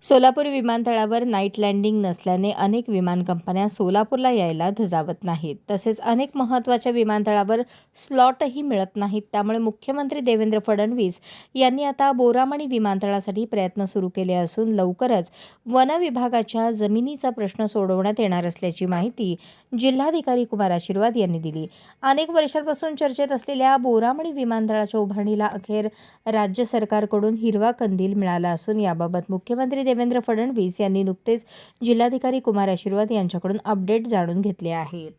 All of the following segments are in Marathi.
सोलापूर विमानतळावर नाईट लँडिंग नसल्याने अनेक विमान कंपन्या सोलापूरला यायला धजावत नाहीत. तसेच अनेक महत्त्वाच्या विमानतळावर स्लॉटही मिळत नाहीत. त्यामुळे मुख्यमंत्री देवेंद्र फडणवीस यांनी आता बोरामणी विमानतळासाठी प्रयत्न सुरू केले असून लवकरच वन विभागाच्या जमिनीचा प्रश्न सोडवण्यात येणार असल्याची माहिती जिल्हाधिकारी कुमार आशीर्वाद यांनी दिली. अनेक वर्षांपासून चर्चेत असलेल्या बोरामणी विमानतळाच्या उभारणीला अखेर राज्य सरकारकडून हिरवा कंदील मिळाला असून याबाबत मुख्यमंत्री देवेंद्र फडणवीस यांनी नुकतेच जिल्हाधिकारी कुमार आशीर्वाद यांच्याकडून अपडेट जाणून घेतले आहेत.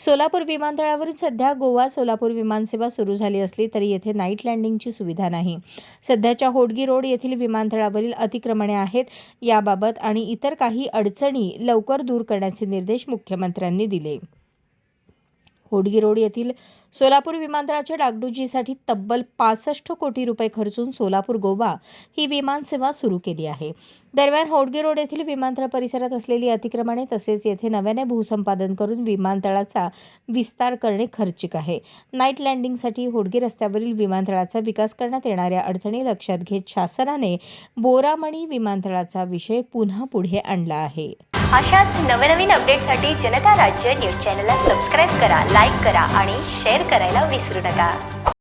सोलापूर विमानतळावरून सध्या गोवा सोलापूर विमानसेवा सुरू झाली असली तरी येथे नाईट लँडिंगची सुविधा नाही. सध्याच्या होडगी रोड येथील विमानतळावरील अतिक्रमणे आहेत. याबाबत आणि इतर काही अडचणी लवकर दूर करण्याचे निर्देश मुख्यमंत्र्यांनी दिले. होडगी रोड येथील सोलापूर विमानतळाच्या डागडुजीसाठी तब्बल 65 कोटी रुपये खर्चून सोलापूर गोवा ही विमानसेवा सुरू केली आहे. दरम्यान होडगी रोड येथील विमानतळ परिसरात असलेली अतिक्रमणे तसेच येथे नव्याने भूसंपादन करून विमानतळाचा विस्तार करणे खर्चिक आहे. नाईट लँडिंगसाठी होडगी रस्त्यावरील विमानतळाचा विकास करण्यात येणाऱ्या अडचणी लक्षात घेत शासनाने बोरामणी विमानतळाचा विषय पुन्हा पुढे आणला आहे. अशाच नवनवीन अपडेटसाठी जनता राज्य न्यूज चॅनलला सबस्क्राईब करा, लाईक करा आणि शेअर करायला विसरू नका.